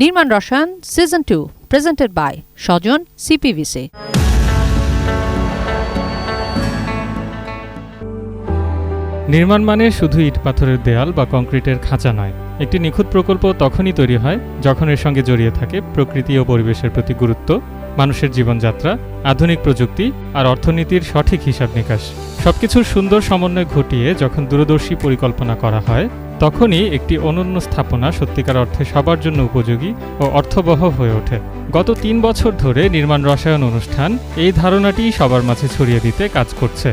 নির্মাণ রসায়ন season 2 presented by স্বজন সিপিভিসি। নির্মাণ মানে শুধু ইট পাথরের দেয়াল বা কংক্রিটের খাঁচা নয়। একটি নিখুঁত প্রকল্প তখনই তৈরি হয় যখন এর সঙ্গে জড়িয়ে থাকে প্রকৃতি ও পরিবেশের প্রতি গুরুত্ব, মানুষের জীবনযাত্রা, আধুনিক প্রযুক্তি আর অর্থনীতির সঠিক হিসাব নিকাশ। সবকিছুর সুন্দর সমন্বয় ঘটিয়ে যখন দূরদর্শী পরিকল্পনা করা হয়, তখনই একটি অনন্য স্থাপনা সত্যিকার অর্থে সবার জন্য উপযোগী ও অর্থবহ হয়ে ওঠে। গত 3 বছর ধরে নির্মাণ রসায়ন অনুষ্ঠান এই ধারণাটি সবার মাঝে ছড়িয়ে দিতে কাজ করছে।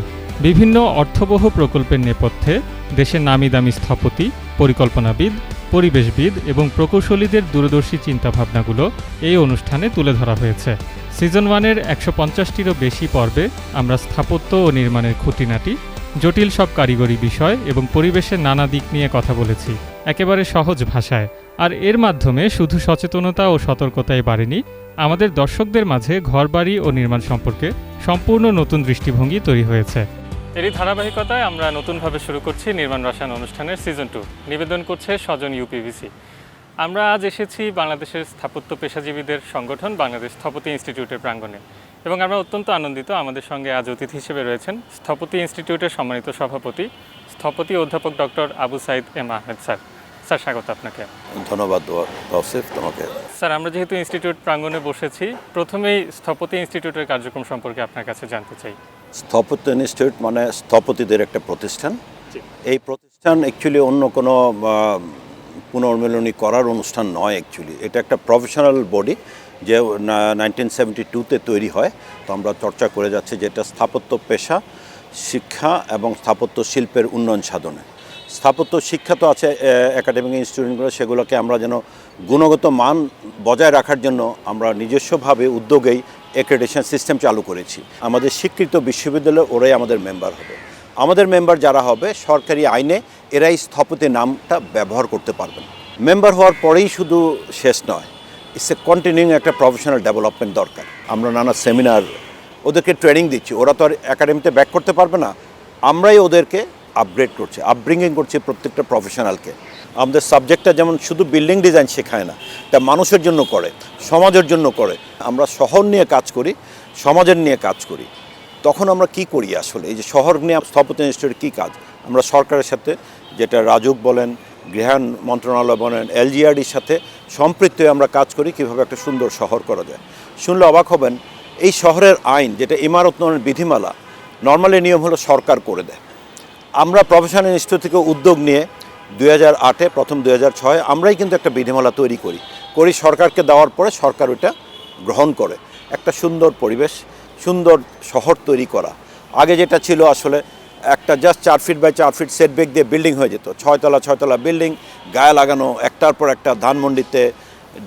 বিভিন্ন অর্থবহ প্রকল্পের নেপথ্যে দেশের নামিদামি স্থপতি, পরিকল্পনাবিদ, পরিবেশবিদ এবং প্রকৌশলীদের দূরদর্শী চিন্তাভাবনাগুলো এই অনুষ্ঠানে তুলে ধরা হয়েছে। সিজন 1-এর 150টিরও বেশি পর্বে আমরা স্থাপত্য ও নির্মাণের খুঁটিনাটি, জটিল সব কারিগরি বিষয় এবং পরিবেশের নানা দিক নিয়ে কথা বলেছি একেবারে সহজ ভাষায়। আর এর মাধ্যমে শুধু সচেতনতা ও সতর্কতাই বাড়েনি, আমাদের দর্শকদের মাঝে ঘরবাড়ি ও নির্মাণ সম্পর্কে সম্পূর্ণ নতুন দৃষ্টিভঙ্গি তৈরি হয়েছে। এরই ধারাবাহিকতায় আমরা নতুনভাবে শুরু করছি নির্মাণ রসায়ন অনুষ্ঠানের সিজন 2। নিবেদন করছে স্বজন ইউপিভিসি। আমরা আজ এসেছি বাংলাদেশের স্থাপত্য পেশাজীবীদের সংগঠন বাংলাদেশ স্থপতি ইনস্টিটিউটের প্রাঙ্গণে, এবং আমরা অত্যন্ত আনন্দিত আমাদের সঙ্গে আজ অতিথি হিসেবে রয়েছেন স্থপতি ইনস্টিটিউটের সম্মানিত সভাপতি, স্থপতি অধ্যাপক doctor Abu Sayeed M Ahmed sir. Sir, স্বাগত আপনাকে। ধন্যবাদ তৌসিফ তোমাকে। স্যার, আমরা যেহেতু ইনস্টিটিউট প্রাঙ্গণে বসেছি, প্রথমেই স্থপতি ইনস্টিটিউটের কার্যক্রম সম্পর্কে আপনার কাছে জানতে চাই। স্থপতি ইনস্টিটিউট মানে স্থপতিদের একটা প্রতিষ্ঠান। এই প্রতিষ্ঠান অ্যাকচুয়ালি অন্য কোনো পুনর্মিলনী করার অনুষ্ঠান নয়। অ্যাকচুয়ালি এটা একটা প্রফেশনাল বডি যে 1972-তে তৈরি হয়। তো আমরা চর্চা করে যাচ্ছি যেটা স্থাপত্য পেশা, শিক্ষা এবং স্থাপত্য শিল্পের উন্নয়ন সাধনে। স্থাপত্য শিক্ষা তো আছে একাডেমিক ইনস্টিটিউটগুলো, সেগুলোকে আমরা যেন গুণগত মান বজায় রাখার জন্য আমরা নিজস্বভাবে উদ্যোগেই অ্যাক্রেডিটেশন সিস্টেম চালু করেছি। আমাদের স্বীকৃত বিশ্ববিদ্যালয় ওরাই আমাদের মেম্বার হবে। আমাদের মেম্বার যারা হবে সরকারি আইনে এরাই স্থপতি নামটা ব্যবহার করতে পারবেন। মেম্বার হওয়ার পরেই শুধু শেষ নয়, ইটস এ কন্টিনিউইং একটা প্রফেশনাল ডেভেলপমেন্ট দরকার। আমরা নানা সেমিনার ওদেরকে ট্রেনিং দিচ্ছি। ওরা তো আর একাডেমিতে ব্যাক করতে পারবে না, আমরাই ওদেরকে আপগ্রেড করছি, আপব্রিঙ্গিং করছি প্রত্যেকটা প্রফেশনালকে। আমাদের সাবজেক্টটা যেমন শুধু বিল্ডিং ডিজাইন শেখায় না, তা মানুষের জন্য করে, সমাজের জন্য করে। আমরা শহর নিয়ে কাজ করি, সমাজের নিয়ে কাজ করি। তখন আমরা কি করি আসলে, এই যে শহর নিয়ে স্থপতি ইনস্টিটিউটের কী কাজ, আমরা সরকারের সাথে, যেটা রাজুক বলেন, গৃহায়ণ মন্ত্রণালয় বলেন, এলজিআরডির সাথে সম্পৃক্ত হয়ে আমরা কাজ করি কীভাবে একটা সুন্দর শহর করা যায়। শুনলে অবাক হবেন, এই শহরের আইন যেটা ইমারত উন্নয়নের বিধিমালা, নর্মালি নিয়ম হলো সরকার করে দেয়। আমরা প্রফেশনাল ইনস্টিটিউট থেকে উদ্যোগ নিয়ে 2008-এ, প্রথম 2006-এ আমরাই কিন্তু একটা বিধিমালা তৈরি করি। সরকারকে দেওয়ার পরে সরকার ওইটা গ্রহণ করে। একটা সুন্দর পরিবেশ, সুন্দর শহর তৈরি করা। আগে যেটা ছিল আসলে একটা just 4 feet by 4 feet setback দিয়ে বিল্ডিং হয়ে যেত, 6 তলা বিল্ডিং গায়ে লাগানো, একটার পর একটা। ধানমন্ডিতে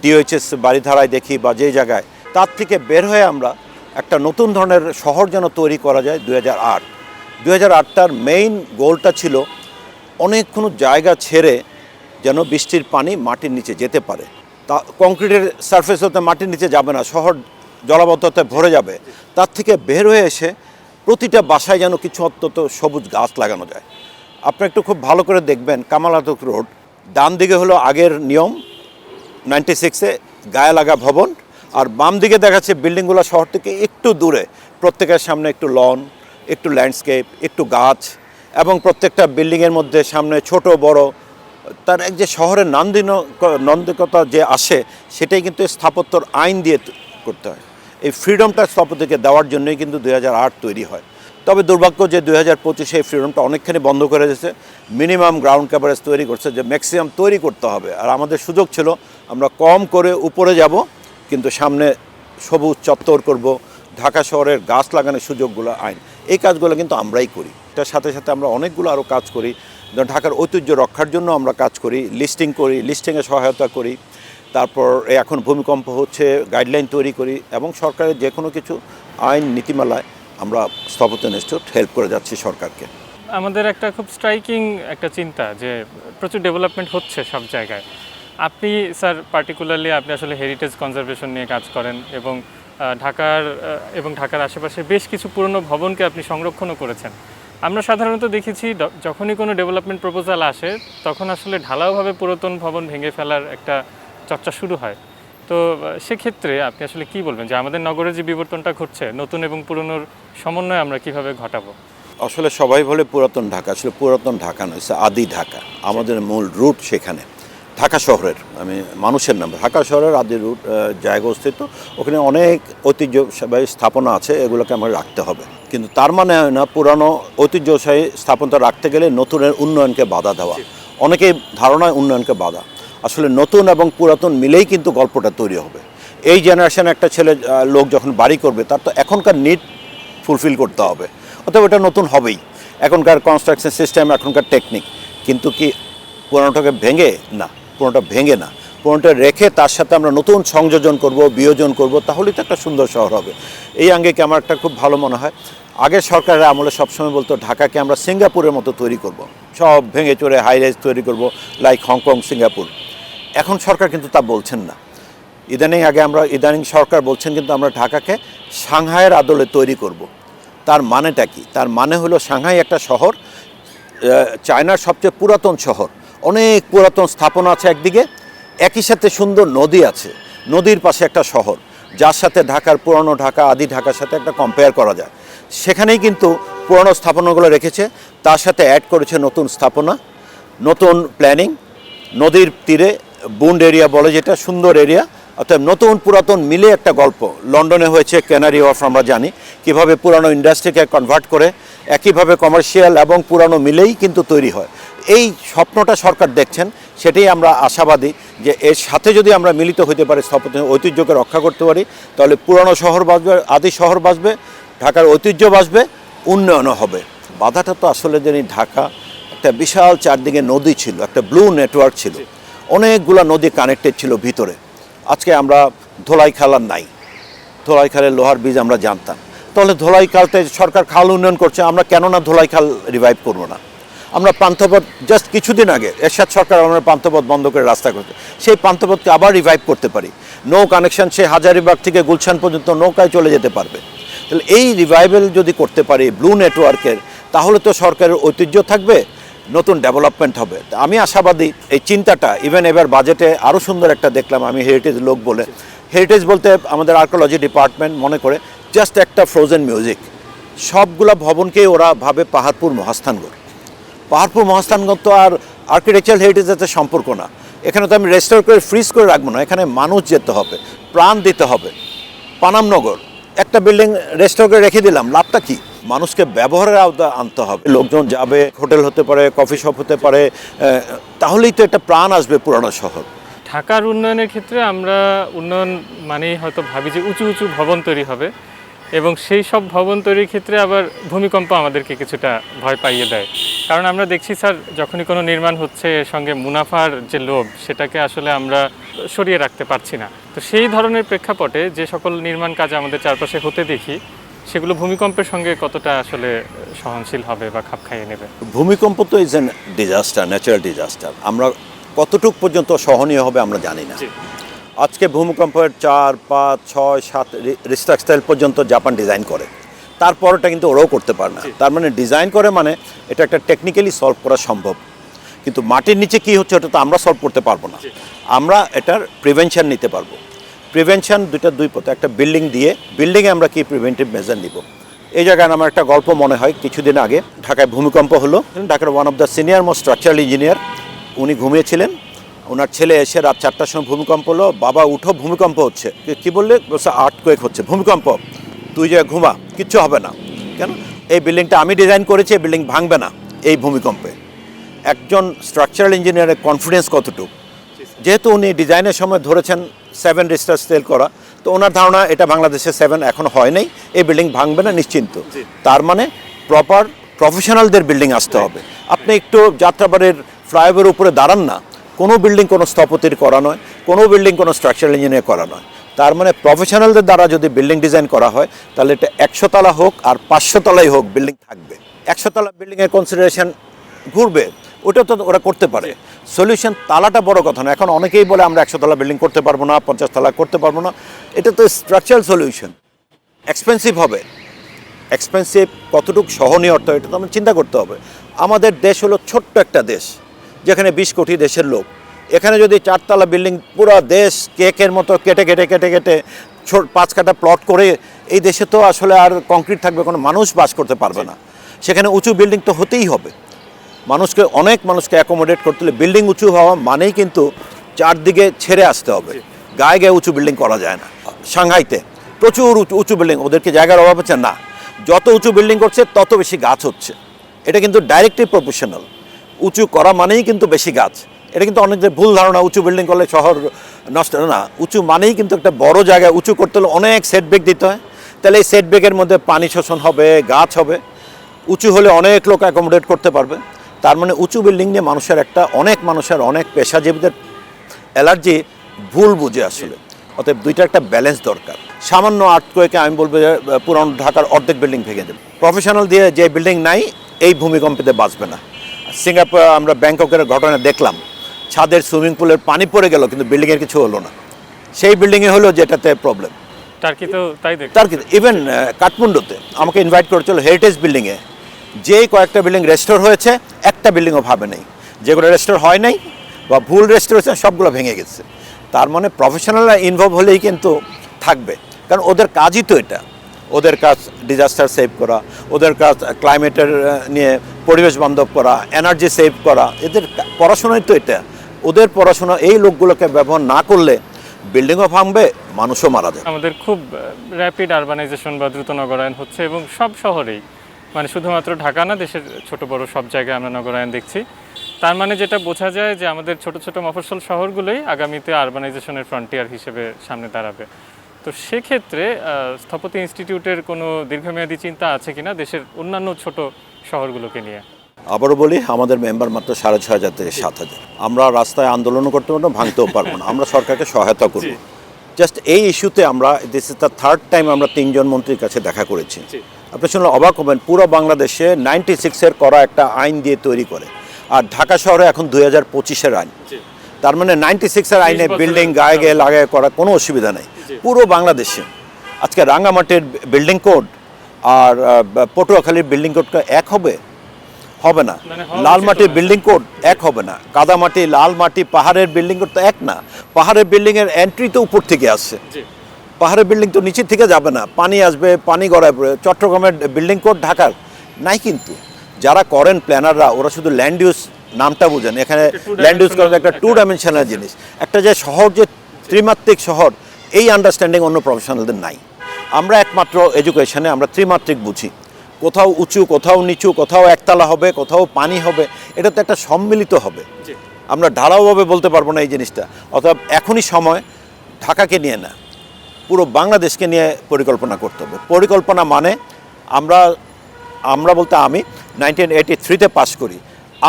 ডিওএইচএস বাড়িধারায় দেখি বা যেই জায়গায়, তার থেকে বের হয়ে আমরা একটা নতুন ধরনের শহর যেন তৈরি করা যায়। 2008-টার মেইন গোলটা ছিল অনেকক্ষণ জায়গা ছেড়ে যেন বৃষ্টির পানি মাটির নিচে যেতে পারে। তা কংক্রিটের সারফেস হতে মাটির নিচে যাবে না, শহর জলাবদ্ধতায় ভরে যাবে। তার থেকে বের হয়ে এসে প্রতিটা বাসায় যেন কিছু অন্তত সবুজ গাছ লাগানো যায়। আপনি একটু খুব ভালো করে দেখবেন, কামাল আতাতুর্ক রোড ডান দিকে হলো আগের নিয়ম 96-এ গায়ে লাগা ভবন, আর বাম দিকে দেখাচ্ছে বিল্ডিংগুলো শহর থেকে একটু দূরে, প্রত্যেকের সামনে একটু লন, একটু ল্যান্ডস্কেপ, একটু গাছ, এবং প্রত্যেকটা বিল্ডিংয়ের মধ্যে সামনে ছোট বড় তার এক যে শহরের নান্দনিকতা যে আসে, সেটাই কিন্তু স্থাপত্যর আইন দিয়ে করতে হয়। এই ফ্রিডমটা স্থপতিকে দেওয়ার জন্যই কিন্তু 2008 তৈরি হয়। তবে দুর্ভাগ্য যে 2025-এ এই ফ্রিডমটা অনেকখানি বন্ধ করে দিয়েছে। মিনিমাম গ্রাউন্ড কভারেজ তৈরি করছে যে ম্যাক্সিমাম তৈরি করতে হবে। আর আমাদের সুযোগ ছিল আমরা কম করে উপরে যাব, কিন্তু সামনে সবুজ চত্বর করব, ঢাকা শহরের গাছ লাগানোর সুযোগগুলো আইন, এই কাজগুলো কিন্তু আমরাই করি। এটার সাথে সাথে আমরা অনেকগুলো আরও কাজ করি। ঢাকার ঐতিহ্য রক্ষার জন্য আমরা কাজ করি, লিস্টিং করি, লিস্টিংয়ে সহায়তা করি। তারপর এখন ভূমিকম্প হচ্ছে, গাইডলাইন তৈরি করি, এবং সরকারের যে কোনো কিছু আইন নীতিমালায় আমরা স্থাপত্য ইনস্টিটিউট হেল্প করে যাচ্ছি সরকারকে। আমাদের একটা খুব স্ট্রাইকিং একটা চিন্তা যে প্রচুর ডেভেলপমেন্ট হচ্ছে সব জায়গায়। আপনি স্যার পার্টিকুলারলি আপনি আসলে হেরিটেজ কনজারভেশন নিয়ে কাজ করেন, এবং ঢাকার আশেপাশে বেশ কিছু পুরনো ভবনকে আপনি সংরক্ষণও করেছেন। আমরা সাধারণত দেখেছি যখনই কোনো ডেভেলপমেন্ট প্রপোজাল আসে, তখন আসলে ঢালাওভাবে পুরাতন ভবন ভেঙে ফেলার একটা চর্চা শুরু হয়। তো সেক্ষেত্রে আপনি আসলে কি বলবেন যে আমাদের নগরে যে বিবর্তনটা ঘটছে, নতুন এবং পুরনোর সমন্বয় আমরা কিভাবে ঘটাবো? আসলে সবাই বলে পুরাতন ঢাকা, আসলে পুরাতন ঢাকা নয়, আদি ঢাকা। আমাদের মূল রুট সেখানে ঢাকা শহরের, আমি মানুষের নাম, ঢাকা শহরের আদি রুট জায়গা অবস্থিত। ওখানে অনেক ঐতিহ্যবাহী স্থাপনা আছে, এগুলোকে আমরা রাখতে হবে। কিন্তু তার মানে হয় না পুরানো ঐতিহ্যশাহী স্থাপনটা রাখতে গেলে নতুনের উন্নয়নকে বাধা দেওয়া। অনেকেই ধারণায় উন্নয়নকে বাধা, আসলে নতুন এবং পুরাতন মিলেই কিন্তু গল্পটা তৈরি হবে। এই জেনারেশন একটা ছেলে লোক যখন বাড়ি করবে, তার তো এখনকার নিড ফুলফিল করতে হবে, অতএব এটা নতুন হবেই। এখনকার কনস্ট্রাকশন সিস্টেম, এখনকার টেকনিক, কিন্তু কি পুরোনোটাকে ভেঙে না, পুরোনোটা ভেঙে না, পুরোনোটা রেখে তার সাথে আমরা নতুন সংযোজন করব, বিয়োজন করব, তাহলেই তো একটা সুন্দর শহর হবে। এই আঙ্গিকে আমার একটা খুব ভালো মনে হয়। আগের সরকারের আমলে সবসময় বলতো ঢাকাকে আমরা সিঙ্গাপুরের মতো তৈরি করব, সব ভেঙে চড়ে হাই রাইজ তৈরি করব, লাইক হংকং, সিঙ্গাপুর। এখন সরকার কিন্তু তা বলছেন না। ইদানিং সরকার বলছেন কিন্তু আমরা ঢাকাকে সাংহাইয়ের আদলে তৈরি করব। তার মানেটা কি? তার মানে হলো সাংহাই একটা শহর, চায়নার সবচেয়ে পুরাতন শহর, অনেক পুরাতন স্থাপনা আছে একদিকে, একই সাথে সুন্দর নদী আছে, নদীর পাশে একটা শহর, যার সাথে ঢাকার পুরনো ঢাকা, আদি ঢাকার সাথে একটা কম্পেয়ার করা যায়। সেখানেই কিন্তু পুরনো স্থাপনাগুলো রেখেছে, তার সাথে অ্যাড করেছে নতুন স্থাপনা, নতুন প্ল্যানিং, নদীর তীরে বুন্ড এরিয়া বলে যেটা, সুন্দর এরিয়া। অর্থাৎ নতুন পুরাতন মিলে একটা গল্প। লন্ডনে হয়েছে ক্যানারি ওয়ার্ফ, আমরা জানি কীভাবে পুরানো ইন্ডাস্ট্রিকে কনভার্ট করে, একইভাবে কমার্শিয়াল এবং পুরানো মিলেই কিন্তু তৈরি হয়। এই স্বপ্নটা সরকার দেখছেন, সেটাই আমরা আশাবাদী যে এর সাথে যদি আমরা মিলিত হতে পারি, স্থাপত্য ঐতিহ্যকে রক্ষা করতে পারি, তাহলে পুরানো শহর বাঁচবে, আদি শহর বাঁচবে, ঢাকার ঐতিহ্য বাঁচবে, উন্নয়নও হবে। বাধাটা তো আসলে জানি ঢাকা একটা বিশাল চারদিকে নদী ছিল, একটা ব্লু নেটওয়ার্ক ছিল, অনেকগুলো নদী কানেক্টেড ছিল ভিতরে। আজকে আমরা ধোলাইখাল নাই, ধোলাইখালের লোহার বীজ আমরা জানতাম, তাহলে ধোলাইখালতে সরকার খাল উন্নয়ন করছে, আমরা কেন না ধোলাইখাল রিভাইভ করব না? আমরা পান্থপথ জাস্ট কিছুদিন আগে এরশাদ সরকার আমরা পান্থপথ বন্ধ করে রাস্তা করছে, সেই পান্থপথকে আবার রিভাইভ করতে পারি। নৌ কানেকশন সে হাজারিবাগ থেকে গুলশান পর্যন্ত নৌকায় চলে যেতে পারবে। তাহলে এই রিভাইভাল যদি করতে পারি ব্লু নেটওয়ার্কের, তাহলে তো সরকারের ঐতিহ্য থাকবে, নতুন ডেভেলপমেন্ট হবে। আমি আশাবাদী এই চিন্তাটা, ইভেন এবার বাজেটে আরও সুন্দর একটা দেখলাম, আমি হেরিটেজ লোক বলে, হেরিটেজ বলতে আমাদের আর্কিওলজি ডিপার্টমেন্ট মনে করে জাস্ট একটা ফ্রোজেন মিউজিক, সবগুলা ভবনকেই ওরা ভাবে পাহাড়পুর মহাস্থানগড়। পাহাড়পুর মহাস্থানগড় তো আর আর্কিটেকচারাল হেরিটেজের সম্পর্ক না। এখানে তো আমি রেস্টোর করে ফ্রিজ করে রাখবো না, এখানে মানুষ যেতে হবে, প্রাণ দিতে হবে। পানামনগর একটা বিল্ডিং রেস্টোর করে রেখে দিলাম, লাভটা কি? মানুষকে ব্যবহারের আওতা আনতে হবে, লোকজন যাবে, হোটেল হতে পারে, কফি শপ হতে পারে, তাহলেই তো একটা প্রাণ আসবে পুরানো শহর। ঢাকার উন্নয়নের ক্ষেত্রে আমরা উন্নয়ন মানেই হয়তো ভাবি যে উঁচু উঁচু ভবন তৈরি হবে, এবং সেই সব ভবন তৈরির ক্ষেত্রে আবার ভূমিকম্প আমাদেরকে কিছুটা ভয় পাইয়ে দেয়। কারণ আমরা দেখছি স্যার, যখনই কোনো নির্মাণ হচ্ছে, এর সঙ্গে মুনাফার যে লোভ, সেটাকে আসলে আমরা সরিয়ে রাখতে পারছি না। তো সেই ধরনের প্রেক্ষাপটে যে সকল নির্মাণ কাজ আমাদের চারপাশে হতে দেখি, সেগুলো ভূমিকম্পের সঙ্গে কতটা আসলে সহনশীল হবে বা খাপ খাইয়ে নেবে? ভূমিকম্প তো is an disaster, natural disaster. আমরা কতটুক পর্যন্ত সহনীয় হবে আমরা জানি না। আজকে ভূমিকম্পের 4, 5, 6, 7 রিস্টার স্টাইল পর্যন্ত জাপান ডিজাইন করে, তারপরটা কিন্তু ওরাও করতে পারে না। তার মানে ডিজাইন করে মানে এটা একটা টেকনিক্যালি সলভ করা সম্ভব, কিন্তু মাটির নিচে কী হচ্ছে ওটা তো আমরা সলভ করতে পারবো না। আমরা এটার প্রিভেনশন নিতে পারবো। প্রিভেনশন দুই পথে, একটা বিল্ডিংয়ে আমরা কি প্রিভেন্টিভ মেজার নিব। এই জায়গায় আমার একটা গল্প মনে হয়, কিছুদিন আগে ঢাকায় ভূমিকম্প হলো। ঢাকার one of the senior most structural engineer, উনি ঘুমিয়েছিলেন, ওনার ছেলে এসে রাত 4টার সময় ভূমিকম্প হলো, বাবা উঠো ভূমিকম্প হচ্ছে। কি বললে? আর্থকুয়েক হচ্ছে, ভূমিকম্প, তুই যে ঘুমা, কিচ্ছু হবে না। কেন? এই বিল্ডিংটা আমি ডিজাইন করেছি, এই বিল্ডিং ভাঙবে না এই ভূমিকম্পে। একজন স্ট্রাকচারাল ইঞ্জিনিয়ারের কনফিডেন্স কতটুকু, যেহেতু উনি ডিজাইনের সময় ধরেছেন 7 রিস্টার স্কেল করা, তো ওনার ধারণা এটা বাংলাদেশে 7 এখন হয় নাই, এই বিল্ডিং ভাঙবে না নিশ্চিন্ত। তার মানে প্রফেশনালদের বিল্ডিং আসতে হবে। আপনি একটু যাত্রাবাড়ির ফ্লাইওভারের উপরে দাঁড়ান না, কোনো বিল্ডিং কোনো স্থপতির করা নয়, কোনো বিল্ডিং কোনো স্ট্রাকচারাল ইঞ্জিনিয়ার করা নয়। তার মানে প্রফেশনালদের দ্বারা যদি বিল্ডিং ডিজাইন করা হয়, তাহলে এটা 100 তলা হোক আর 500 তলাই হোক, বিল্ডিং থাকবে। 100 তলা বিল্ডিংয়ের কনসিডারেশন ঘুরবে, ওটা তো ওরা করতে পারে। সলিউশন তালাটা বড় কথা না। এখন অনেকেই বলে আমরা 100 তলা বিল্ডিং করতে পারবো না, 50 তলা করতে পারবো না। এটা তো স্ট্রাকচারাল সলিউশন, এক্সপেন্সিভ হবে। এক্সপেন্সিভ কতটুকু সহনীয় অর্থ, এটা তো আমরা চিন্তা করতে হবে। আমাদের দেশ হলো ছোট্ট একটা দেশ, যেখানে 20 কোটি দেশের লোক, এখানে যদি 4 তলা বিল্ডিং পুরো দেশ কেকের মতো কেটে কেটে কেটে কেটে 5 কাঠা প্লট করে, এই দেশে তো আসলে আর কংক্রিট থাকবে, কোনো মানুষ বাস করতে পারবে না। সেখানে উঁচু বিল্ডিং তো হতেই হবে, অনেক মানুষকে অ্যাকোমোডেট করতে হলে বিল্ডিং উঁচু হওয়া মানেই কিন্তু চারদিকে ছেড়ে আসতে হবে, গায়ে গায়ে উঁচু বিল্ডিং করা যায় না। সাংহাইতে প্রচুর উঁচু বিল্ডিং, ওদেরকে জায়গার অভাব হচ্ছে না, যত উঁচু বিল্ডিং করছে তত বেশি গাছ হচ্ছে। এটা কিন্তু ডাইরেক্টলি প্রপোর্শনাল, উঁচু করা মানেই কিন্তু বেশি গাছ। এটা কিন্তু অনেকদের ভুল ধারণা, উঁচু বিল্ডিং করলে শহর নষ্ট না। উঁচু মানেই কিন্তু একটা বড় জায়গায় উঁচু করতে হলে অনেক সেটব্যাক দিতে হয়, তাহলে এই সেটব্যাকের মধ্যে পানি শোষণ হবে, গাছ হবে, উঁচু হলে অনেক লোক অ্যাকোমোডেট করতে পারবে। তার মানে উঁচু বিল্ডিং নিয়ে অনেক মানুষের অনেক পেশাজীবীদের অ্যালার্জি ভুল বুঝে আসলে। অতএব দুইটা একটা ব্যালেন্স দরকার। সামান্য আর্থকোয়েকে আমি বলবো যে পুরান ঢাকার অর্ধেক বিল্ডিং ভেঙে দেবে। প্রফেশনাল দিয়ে যে বিল্ডিং নাই এই ভূমিকম্পেতে বাঁচবে না। সিঙ্গাপুর আমরা ব্যাংককের ঘটনা দেখলাম, ছাদের সুইমিং পুলের পানি পড়ে গেল কিন্তু বিল্ডিংয়ের কিছু হলো না, সেই বিল্ডিংয়ে হলো যেটাতে প্রবলেম। টার্কি ইভেন কাঠমান্ডুতে আমাকে ইনভাইট করেছিল হেরিটেজ বিল্ডিংয়ে, যেই কয়েকটা বিল্ডিং রেস্টোর হয়েছে একটা বিল্ডিংও ভাবে নেই, যেগুলো রেস্টোর হয় নাই বা ভুল রেস্টোর হয়েছে সবগুলো ভেঙে গেছে। তার মানে প্রফেশনালরা ইনভলভ হলেই কিন্তু থাকবে, কারণ ওদের কাজই তো এটা। ওদের কাজ ডিজাস্টার সেভ করা, ওদের কাজ ক্লাইমেটের নিয়ে পরিবেশ বান্ধব করা, এনার্জি সেভ করা, এদের পড়াশোনাই তো এটা। ওদের পড়াশোনা এই লোকগুলোকে ব্যবহার না করলে বিল্ডিংও ভাঙবে, মানুষও মারা যাবে। আমাদের খুব র্যাপিড আরবানাইজেশন বা দ্রুত নগরায়ন হচ্ছে এবং সব শহরেই, মানে শুধুমাত্র ঢাকা না, দেশের ছোট বড় সব জায়গায় আমরা নগরায়ন দেখছি। তার মানে যেটা বোঝা যায় যে আমাদের ছোট ছোট মফস্বল শহরগুলোই আগামীতে আরবানাইজেশনের ফ্রন্টিয়ার হিসেবে সামনে দাঁড়াবে। তো সেক্ষেত্রে স্থপতি ইনস্টিটিউটের কোনো দীর্ঘমেয়াদী চিন্তা আছে কিনা দেশের অন্যান্য ছোট শহরগুলোকে নিয়ে? আবারও বলি, আমাদের মেম্বার মাত্র 6,500 থেকে 7,000। আমরা রাস্তায় আন্দোলনও করতে পারবো না, ভাঙতেও পারবো না। আমরা সরকারকে সহায়তা করব। জাস্ট এই ইস্যুতে আমরা this is the third time আমরা 3 জন মন্ত্রীর কাছে দেখা করেছি। আপনি শুনলে অবাক হবেন, পুরো বাংলাদেশে 96-এর করা একটা আইন দিয়ে তৈরি করে, আর ঢাকা শহরে এখন 2025-এর আইন। তার মানে 96-এর আইনে বিল্ডিং গায়ে গায়ে লাগায় করা কোনো অসুবিধা নেই পুরো বাংলাদেশে। আজকে রাঙ্গামাটির বিল্ডিং কোড আর পটুয়াখালীর বিল্ডিং কোডটা এক হবে না, লালমাটির বিল্ডিং কোড এক হবে না, কাদামাটি লাল মাটি পাহাড়ের বিল্ডিং কোড তো এক না। পাহাড়ের বিল্ডিংয়ের এন্ট্রি তো উপর থেকে আসছে, পাহাড়ের বিল্ডিং তো নিচের থেকে যাবে না, পানি আসবে, পানি গড়ায় পড়ে। চট্টগ্রামের বিল্ডিং কোড ঢাকার নাই, কিন্তু যারা করেন প্ল্যানাররা ওরা শুধু ল্যান্ড ইউজ নামটা বুঝেন। এখানে ল্যান্ড ইউজ করার একটা 2 ডাইমেনশনাল জিনিস, একটা যে শহর যে ত্রিমাত্রিক শহর, এই আন্ডারস্ট্যান্ডিং অন্য প্রফেশনালদের নাই। আমরা একমাত্র এডুকেশনে আমরা ত্রিমাত্রিক বুঝি, কোথাও উঁচু, কোথাও নিচু, কোথাও একতলা হবে, কোথাও পানি হবে, এটা তো একটা সম্মিলিত হবে। আমরা ঢালাওভাবে বলতে পারবো না এই জিনিসটা। অর্থাৎ এখনই সময় ঢাকাকে নিয়ে না, পুরো বাংলাদেশকে নিয়ে পরিকল্পনা করতে হবে। পরিকল্পনা মানে আমরা বলতে আমি 1983-তে পাস করি।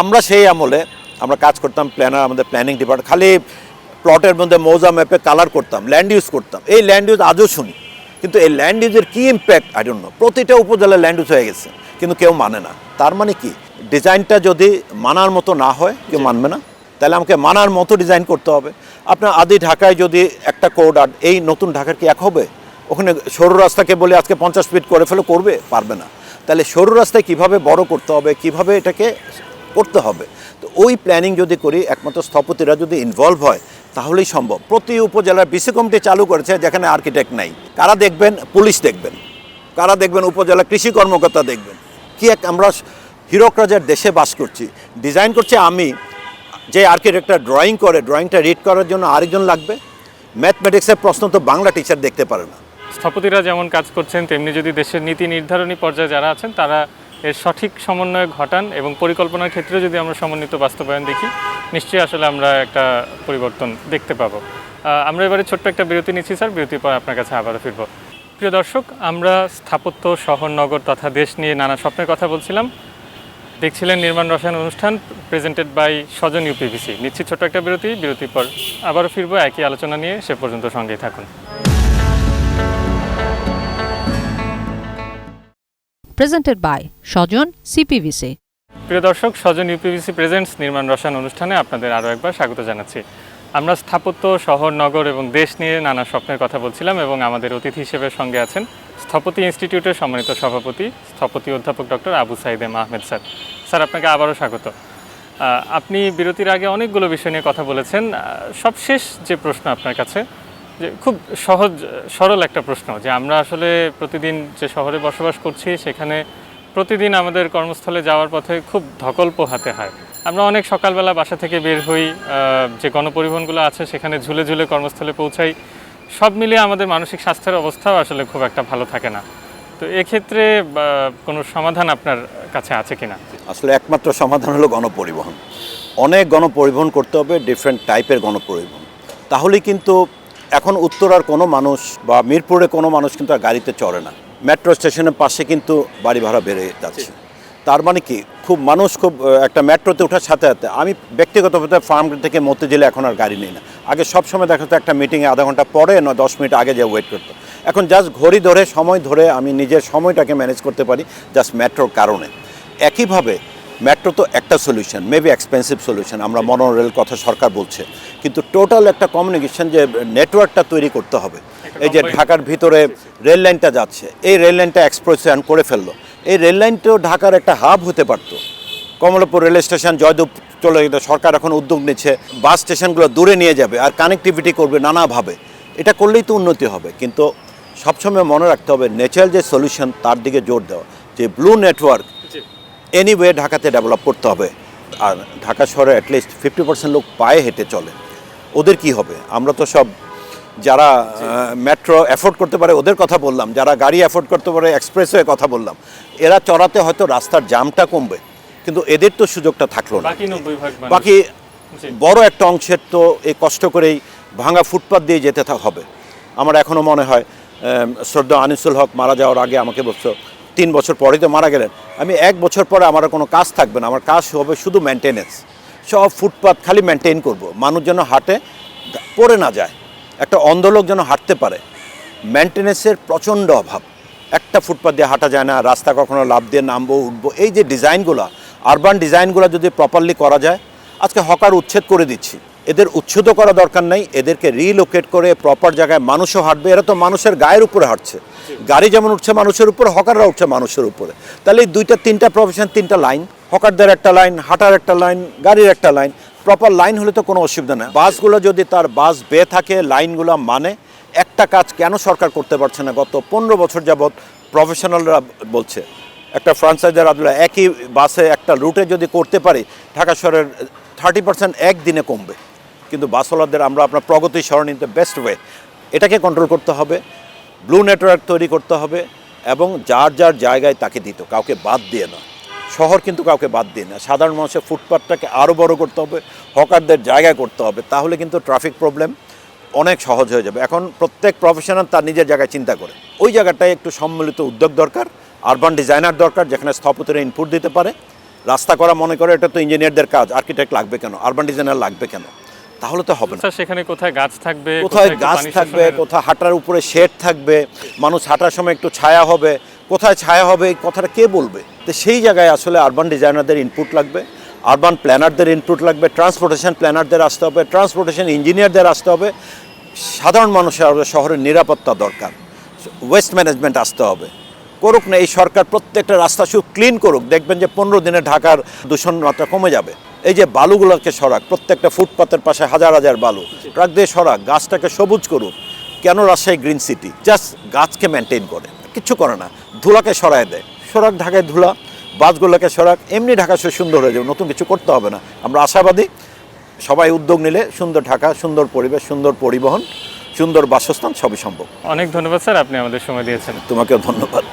আমরা সেই আমলে আমরা কাজ করতাম, প্ল্যানার, আমাদের প্ল্যানিং ডিপার্টমেন্ট, খালি প্লটের মধ্যে মৌজা ম্যাপে কালার করতাম, ল্যান্ড ইউজ করতাম। এই ল্যান্ড ইউজ আজও শুনি, কিন্তু এই ল্যান্ড ইউজের কী ইম্প্যাক্ট আই ডোন্ট নো। প্রতিটা উপজেলায় ল্যান্ড ইউজ হয়ে গেছে, কিন্তু কেউ মানে না। তার মানে কি, ডিজাইনটা যদি মানার মতো না হয় কেউ মানবে না, তাহলে আমাকে মানার মতো ডিজাইন করতে হবে। আপনার আদি ঢাকায় যদি একটা কোড আর এই নতুন ঢাকার কি এক হবে? ওখানে সরু রাস্তাকে বলে আজকে 50 ফিট করে পারবে না। তাহলে সরু রাস্তায় কীভাবে বড় করতে হবে, কিভাবে এটাকে করতে হবে, তো ওই প্ল্যানিং যদি করি, একমাত্র স্থপতিরা যদি ইনভলভ হয় তাহলেই সম্ভব। প্রতি উপজেলার বিসি কমিটি চালু করেছে, যেখানে আর্কিটেক্ট নাই। কারা দেখবেন? পুলিশ দেখবেন। কারা দেখবেন? উপজেলা কৃষি কর্মকর্তা দেখবেন। আমরা হিরোকরাজের দেশে বাস করছি, ডিজাইন করছি আমি, যে আর্কিটেক্টরা ড্রয়িং করে, ড্রয়িংটা রিড করার জন্য আরেকজন লাগবে। ম্যাথমেটিক্সের প্রশ্ন তো বাংলা টিচার দেখতে পারে না। স্থপতিরা যেমন কাজ করছেন, তেমনি যদি দেশের নীতি নির্ধারণী পর্যায়ে যারা আছেন তারা এর সঠিক সমন্বয় ঘটান এবং পরিকল্পনার ক্ষেত্রে যদি আমরা সমন্বিত বাস্তবায়ন দেখি, নিশ্চয়ই আসলে আমরা একটা পরিবর্তন দেখতে পাবো। আমরা এবারে ছোট্ট একটা বিরতি নিচ্ছি স্যার, বিরতির পর আপনার কাছে আবারও ফিরব। প্রিয় দর্শক, আমরা স্থাপত্য, শহর, নগর তথা দেশ নিয়ে নানা স্বপ্নের কথা বলছিলাম। দেখছিলেন নির্মাণ রসায়ন অনুষ্ঠান, প্রেজেন্টেড বাই স্বজন ইউপিভিসি। নিচ্ছি ছোট্ট একটা বিরতি, বিরতির পর আবারও ফিরবো একই আলোচনা নিয়ে। সে পর্যন্ত সঙ্গেই থাকুন। Presented by স্বজন CPVC। প্রিয় দর্শক, স্বজন ইউপিভিসি প্রেজেন্টস নির্মাণ রসায়ন অনুষ্ঠানে আপনাদের আরও একবার স্বাগত জানাচ্ছি। আমরা স্থাপত্য, শহর, নগর এবং দেশ নিয়ে নানা স্বপ্নের কথা বলছিলাম এবং আমাদের অতিথি হিসেবে সঙ্গে আছেন স্থপতি ইনস্টিটিউটের সম্মানিত সভাপতি, স্থপতি অধ্যাপক doctor Abu Sayeed M Ahmed sir. Sir, আপনাকে আবারও স্বাগত। আপনি বিরতির আগে অনেকগুলো বিষয় নিয়ে কথা বলেছেন। সবশেষ যে প্রশ্ন আপনার কাছে, যে খুব সহজ সরল একটা প্রশ্ন, যে আমরা আসলে প্রতিদিন যে শহরে বসবাস করছি সেখানে প্রতিদিন আমাদের কর্মস্থলে যাওয়ার পথে খুব ধকল পোহাতে হয়। আমরা অনেক সকালবেলা বাসা থেকে বের হই, যে গণপরিবহনগুলো আছে সেখানে ঝুলে ঝুলে কর্মস্থলে পৌঁছাই। সব মিলিয়ে আমাদের মানসিক স্বাস্থ্যের অবস্থাও আসলে খুব একটা ভালো থাকে না। তো এক্ষেত্রে কোনো সমাধান আপনার কাছে আছে কিনা? আসলে একমাত্র সমাধান হলো গণপরিবহন। অনেক গণপরিবহন করতে হবে, ডিফারেন্ট টাইপের গণপরিবহন। তাহলেই কিন্তু এখন উত্তরার কোনো মানুষ বা মিরপুরে কোনো মানুষ কিন্তু আর গাড়িতে চড়ে না। মেট্রো স্টেশনের পাশে কিন্তু বাড়ি ভাড়া বেড়ে যাচ্ছে। তার মানে কি, মানুষ খুব একটা মেট্রোতে ওঠার সাথে সাথে, আমি ব্যক্তিগতভাবে ফার্ম থেকে মতিঝিলে এখন আর গাড়ি নেই না। আগে সবসময় দেখা যেত একটা মিটিংয়ে আধা ঘন্টা পরে 10 মিনিট আগে যে ওয়েট করতো। এখন জাস্ট ঘড়ি ধরে সময় ধরে আমি নিজের সময়টাকে ম্যানেজ করতে পারি জাস্ট মেট্রোর কারণে। একইভাবে মেট্রো তো একটা সলিউশন, মেবি এক্সপেন্সিভ সলিউশন, আমরা মনোরেল কথা সরকার বলছে, কিন্তু টোটাল একটা কমিউনিকেশন যে নেটওয়ার্কটা তৈরি করতে হবে। এই যে ঢাকার ভিতরে রেল লাইনটা যাচ্ছে, এই রেল লাইনটা এক্সপ্রেশন করে ফেললো, এই রেল লাইনটাও ঢাকার একটা হাব হতে পারতো। কমলাপুর রেল স্টেশন জয়দেব চলে যেত, সরকার এখন উদ্যোগ নিচ্ছে, বাস স্টেশনগুলো দূরে নিয়ে যাবে আর কানেক্টিভিটি করবে নানাভাবে। এটা করলেই তো উন্নতি হবে, কিন্তু সবসময় মনে রাখতে হবে ন্যাচারাল যে সলিউশন তার দিকে জোর দেওয়া, যে ব্লু নেটওয়ার্ক এনিওয়ে ঢাকাতে ডেভেলপ করতে হবে। আর ঢাকা শহরে অ্যাটলিস্ট 50% লোক পায়ে হেঁটে চলে, ওদের কি হবে? আমরা তো সব যারা মেট্রো অ্যাফোর্ড করতে পারে ওদের কথা বললাম, যারা গাড়ি অ্যাফোর্ড করতে পারে এক্সপ্রেসওয়ে কথা বললাম, এরা চড়াতে হয়তো রাস্তার জামটা কমবে, কিন্তু এদের তো সুযোগটা থাকলো না। বাকি বড় একটা অংশের তো এই কষ্ট করেই ভাঙা ফুটপাত দিয়ে যেতে হবে। আমার এখনও মনে হয় শ্রদ্ধা আনিসুল হক মারা যাওয়ার আগে আমাকে বলছো 3 বছর পরেই তো মারা গেলেন, আমি 1 বছর পরে আমার কোনো কাজ থাকবে না, আমার কাজ হবে শুধু মেনটেনেন্স। সব ফুটপাত খালি মেনটেন করব, মানুষ যেন হাঁটে পড়ে না যায়, একটা অন্ধ লোক যেন হাঁটতে পারে। মেনটেনেন্সের প্রচণ্ড অভাব, একটা ফুটপাত দিয়ে হাঁটা যায় না, রাস্তা কখনো লাফ দিয়ে নামবো উঠবো। এই যে ডিজাইনগুলো, আরবান ডিজাইনগুলো যদি প্রপারলি করা যায়, আজকে হকার উচ্ছেদ করে দিচ্ছি, এদের উচ্ছেদও করা দরকার নেই, এদেরকে রিলোকেট করে প্রপার জায়গায় মানুষও হাঁটবে। এরা তো মানুষের গায়ের উপরে হাঁটছে, গাড়ি যেমন উঠছে মানুষের উপরে, হকাররা উঠছে মানুষের উপরে। তাহলে এই 2-3টা প্রফেশন, 3টা লাইন, হকারদের একটা লাইন, হাঁটার একটা লাইন, গাড়ির একটা লাইন, প্রপার লাইন হলে তো কোনো অসুবিধা নেই। বাসগুলো যদি তার বাস বে থাকে, লাইনগুলো মানে, একটা কাজ কেন সরকার করতে পারছে না? গত 15 বছর যাবৎ প্রফেশনালরা বলছে, একটা ফ্রাঞ্চাইজার আদুল্লাহ একই বাসে একটা রুটে যদি করতে পারি, ঢাকা শহরের 30% একদিনে কমবে। কিন্তু বাসওয়ালাদের আমরা আপনার প্রগতি সরণিতে বেস্ট ওয়ে, এটাকে কন্ট্রোল করতে হবে, ব্লু নেটওয়ার্ক তৈরি করতে হবে, এবং যার যার জায়গায় তাকে দিত, কাউকে বাদ দিয়ে না। শহর কিন্তু কাউকে বাদ দিয়ে না, সাধারণ মানুষের ফুটপাথটাকে আরও বড় করতে হবে, হকারদের জায়গায় করতে হবে, তাহলে কিন্তু ট্রাফিক প্রবলেম অনেক সহজ হয়ে যাবে। এখন প্রত্যেক প্রফেশনাল তার নিজের জায়গায় চিন্তা করে, ওই জায়গাটায় একটু সম্মিলিত উদ্যোগ দরকার, আরবান ডিজাইনার দরকার, যেখানে স্থপতিরা ইনপুট দিতে পারে। রাস্তা করা মনে করে এটা তো ইঞ্জিনিয়ারদের কাজ, আর্কিটেক্ট লাগবে কেন, আরবান ডিজাইনার লাগবে কেন? তাহলে তো হবে না। সেখানে কোথায় গাছ থাকবে, কোথায় গাছ থাকবে, কোথায় হাঁটার উপরে শেড থাকবে, মানুষ হাঁটার সময় একটু ছায়া হবে, কোথায় ছায়া হবে এই কথাটা কে বলবে? তো সেই জায়গায় আসলে আরবান ডিজাইনারদের ইনপুট লাগবে, আরবান প্ল্যানারদের ইনপুট লাগবে, ট্রান্সপোর্টেশন প্ল্যানারদের আসতে হবে, ট্রান্সপোর্টেশন ইঞ্জিনিয়ারদের আসতে হবে, সাধারণ মানুষের শহরের নিরাপত্তা দরকার, ওয়েস্ট ম্যানেজমেন্ট আসতে হবে। করুক না এই সরকার, প্রত্যেকটা রাস্তা শুধু ক্লিন করুক, দেখবেন যে 15 দিনে ঢাকার দূষণ মাত্রা কমে যাবে। এই যে বালুগুলোকে সরাক, প্রত্যেকটা ফুটপাতের পাশে হাজার হাজার বালু, ট্রাক দিয়ে সরাক, গাছটাকে সবুজ করুক। কেন রাজশাহী গ্রিন সিটি? জাস্ট গাছকে মেনটেন করে, কিচ্ছু করে না, ধুলাকে সরায় দেয়। সরাক ঢাকায় ধুলা, বাসগুলোকে সরাক, এমনি ঢাকা সুন্দর হয়ে যাবে, নতুন কিছু করতে হবে না। আমরা আশাবাদী, সবাই উদ্যোগ নিলে সুন্দর ঢাকা, সুন্দর পরিবেশ, সুন্দর পরিবহন, সুন্দর বাসস্থান সবই সম্ভব। অনেক ধন্যবাদ স্যার, আপনি আমাদের সময় দিয়েছেন। তোমাকেও ধন্যবাদ।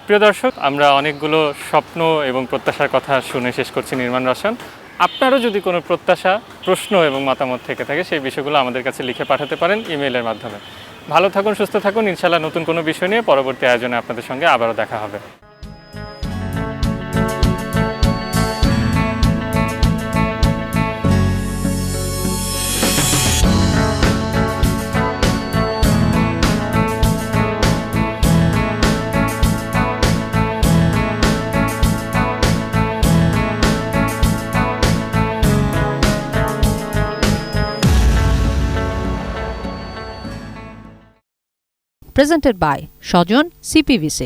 প্রিয় দর্শক, আমরা অনেকগুলো স্বপ্ন এবং প্রত্যাশার কথা শুনে শেষ করছি নির্মাণ রসায়ন। আপনারও যদি কোনো প্রত্যাশা, প্রশ্ন এবং মতামত থেকে থাকে, সেই বিষয়গুলো আমাদের কাছে লিখে পাঠাতে পারেন ইমেইলের মাধ্যমে। ভালো থাকুন, সুস্থ থাকুন, ইনশাআল্লাহ নতুন কোনো বিষয় নিয়ে পরবর্তী আয়োজনে আপনাদের সঙ্গে আবারও দেখা হবে। Presented by Shajan CPVC.